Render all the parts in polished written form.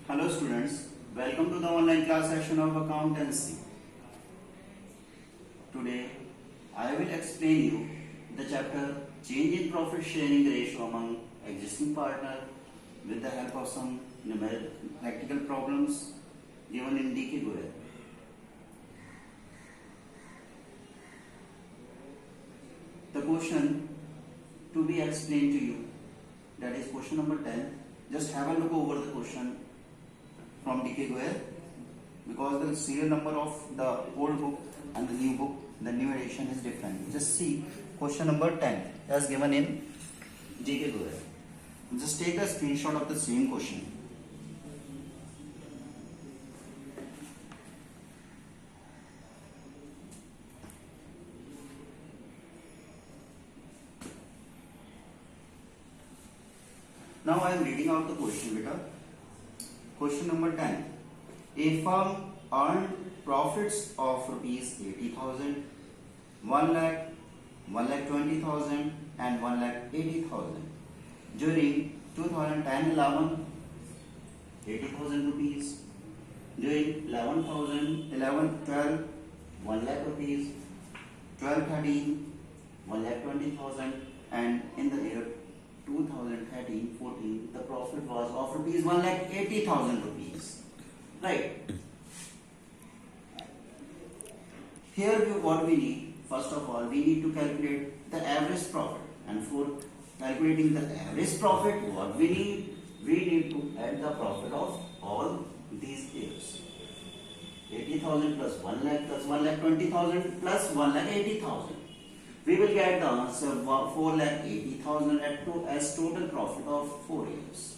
Hello students, welcome to the online class session of accountancy. Today I will explain you the chapter change in profit sharing ratio among existing partner with the help of some practical problems given in DK Goel. The question to be explained to you, that is question number 10. Just have a look over the question from DK Goel, because the serial number of the old book and the new book, the new edition is different. Just see question number 10 as given in DK Goel. Just take a screenshot of the same question. Now I am reading out the question, beta. Question number 10. A firm earned profits of rupees 80,000, 1 lakh, 1,20,000 and 1,80,000 during 2010-11, 80,000 rupees. During 11,012, 1 lakh rupees. 12-13, 1,20,000 and in the year 2013-14, the profit was of rupees 1,80,000 rupees. Right. Here what we need, first of all, we need to calculate the average profit. And for calculating the average profit, what we need to add the profit of all these years. 80,000 plus 1 lakh plus 1,20,000 plus 1,80,000. We will get the answer 4,80,000 as total profit of 4 years.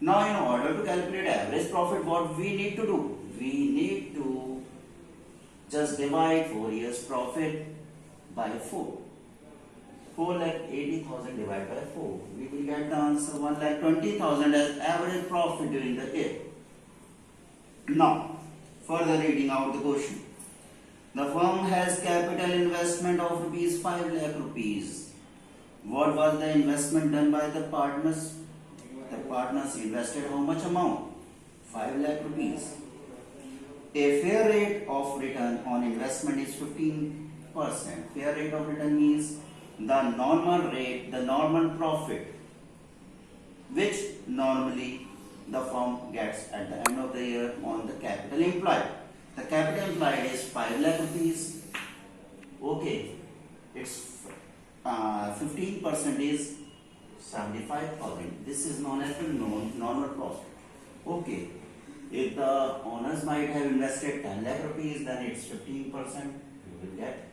Now in order to calculate average profit, what we need to do? We need to just divide 4 years profit by 4. 4,80,000 divided by 4. We will get the answer 1,20,000 as average profit during the year. Now, further reading out the question. The firm has capital investment of rupees 5 lakh rupees. What was the investment done by the partners? The partners invested how much amount? 5 lakh rupees. A fair rate of return on investment is 15%. Fair rate of return means the normal rate, the normal profit, which normally the firm gets at the end of the year on the capital employed. The capital employed is 5 lakh rupees. Okay, its 15% is 75,000. This is known as the normal profit. Okay, if the owners might have invested 10 lakh rupees, then it's 15%. You will get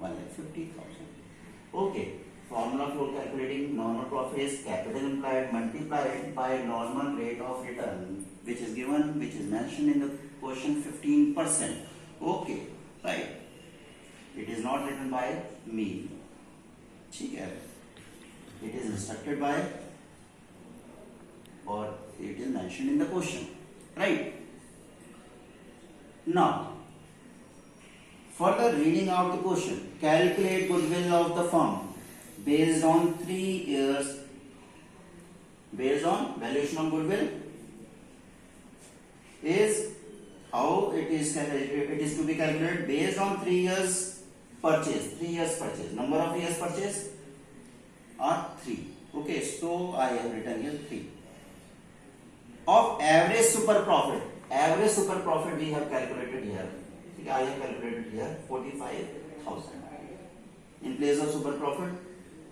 1,50,000. Okay, formula for calculating normal profit is capital employed multiplied by normal rate of return, which is given, which is mentioned in the question, 15%. Okay, right. It is not written by me. It is instructed by, or it is mentioned in the question. Right. Now, further reading out the question. Calculate goodwill of the firm based on 3 years. Based on valuation of goodwill is how it is calculated. It is to be calculated based on 3 years purchase. 3 years purchase. Number of years purchase are 3. Okay, so I have written here 3. Of average super profit. Average super profit we have calculated here. I have calculated here 45,000. In place of super profit,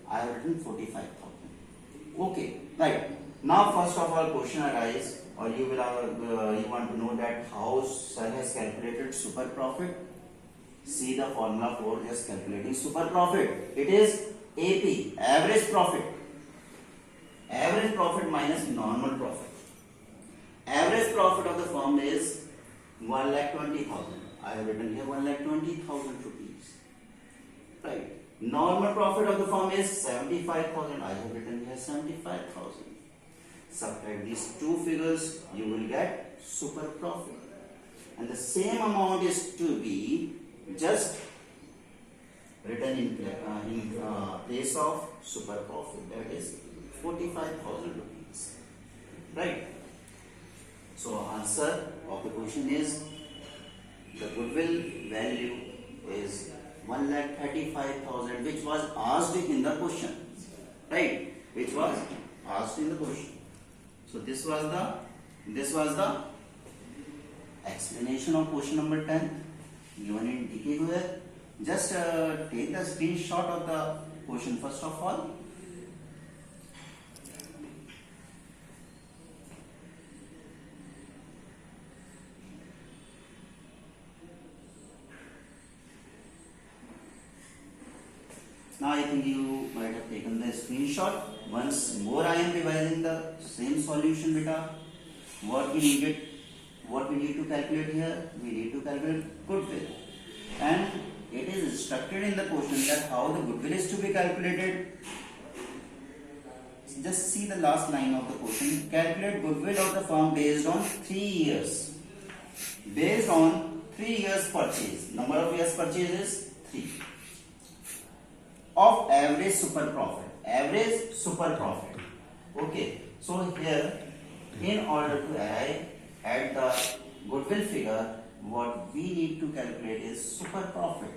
I have written 45,000. Okay, right. Now first of all, question arises, or you want to know that how sir has calculated super profit. See the formula for just calculating super profit. It is AP, average profit. Average profit minus normal profit. Average profit of the firm is 1,20,000. I have written here 1,20,000 rupees. Right. Normal profit of the firm is 75,000. I have written here 75,000. Subtract these two figures, you will get super profit. And the same amount is to be just written in place of super profit, that is 45,000 rupees. Right. So answer of the question is the goodwill value is 1,35,000, which was asked in the question, right? Which was asked in the question. So this was the explanation of question number 10 given in detail here. Just take the screenshot of the question first of all. Now I think you might have taken the screenshot. Once more I am revising the same solution beta. What we need to calculate here? We need to calculate goodwill. And it is instructed in the question that how the goodwill is to be calculated. Just see the last line of the question. Calculate goodwill of the firm based on 3 years. Based on 3 years purchase. Number of years purchase is 3. Of average super profit. Average super profit. Okay. So here, in order to arrive at the goodwill figure, what we need to calculate is super profit.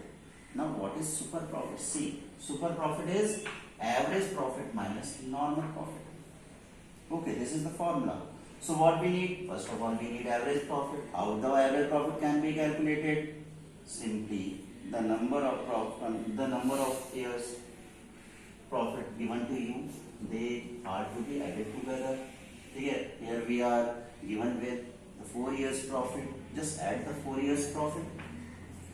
Now what is super profit? See, super profit is average profit minus normal profit. Okay, this is the formula. So what we need? First of all, we need average profit. How the average profit can be calculated? Simply the number of years profit given to you, they are to be added together. Here we are given with the 4 years profit. Just add the 4 years profit.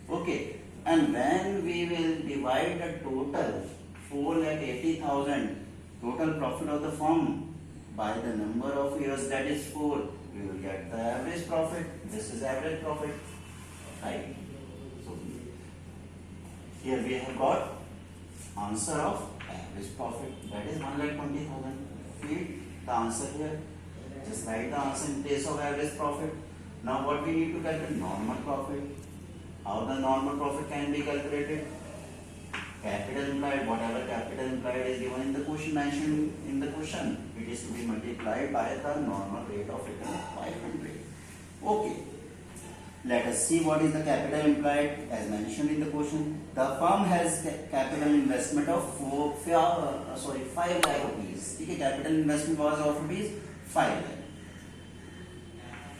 Okay, and when we will divide the total 4,80,000 total profit of the firm by the number of years, that is 4, we will get the average profit. This is average profit, right? So here we have got answer of average profit, that is 1,20,000. Feed the answer here. Just write the answer in place of average profit. Now what we need to calculate? Normal profit. How the normal profit can be calculated? Capital implied, whatever capital implied is given in the question, mentioned in the question, it is to be multiplied by the normal rate of return of 500. Okay. Let us see what is the capital implied as mentioned in the question. The firm has capital investment of 5 lakh rupees. Okay, capital investment was of rupees 5 lakh.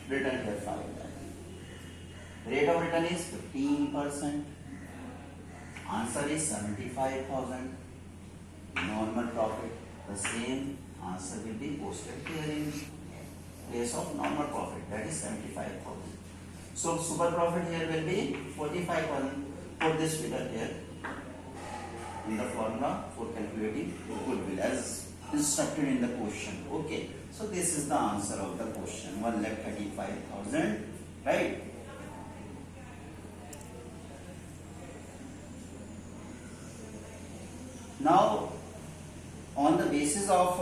Return here 5 lakh. Rate of return is 15%. Answer is 75,000. Normal profit. The same answer will be posted here in place of normal profit. That is 75,000. So super profit here will be 45,000. Put this figure here in the formula for calculating goodwill as instructed in the question. Okay. So this is the answer of the question. 1,35,000. Right. Now, on the basis of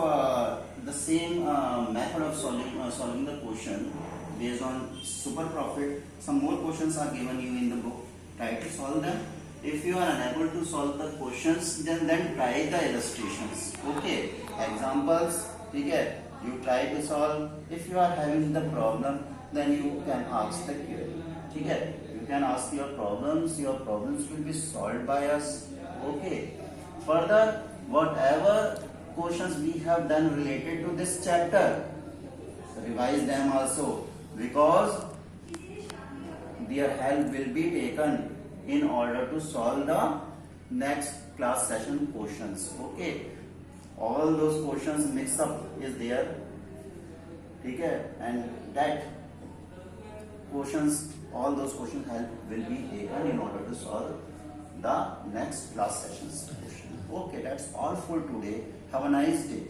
the same method of solving the question based on super profit, some more questions are given you in the book. Try to solve them. If you are unable to solve the questions, then try the illustrations. Okay, examples. Okay, you try to solve. If you are having the problem, then you can ask the query. Okay, you can ask your problems. Your problems will be solved by us. Okay. Further, whatever questions we have done related to this chapter, revise them also, because their help will be taken in order to solve the next class session questions. Okay, all those questions mix up is there. Okay, and that questions, all those questions help will be taken in order to solve the next class sessions question. Okay, that's all for today. Have a nice day.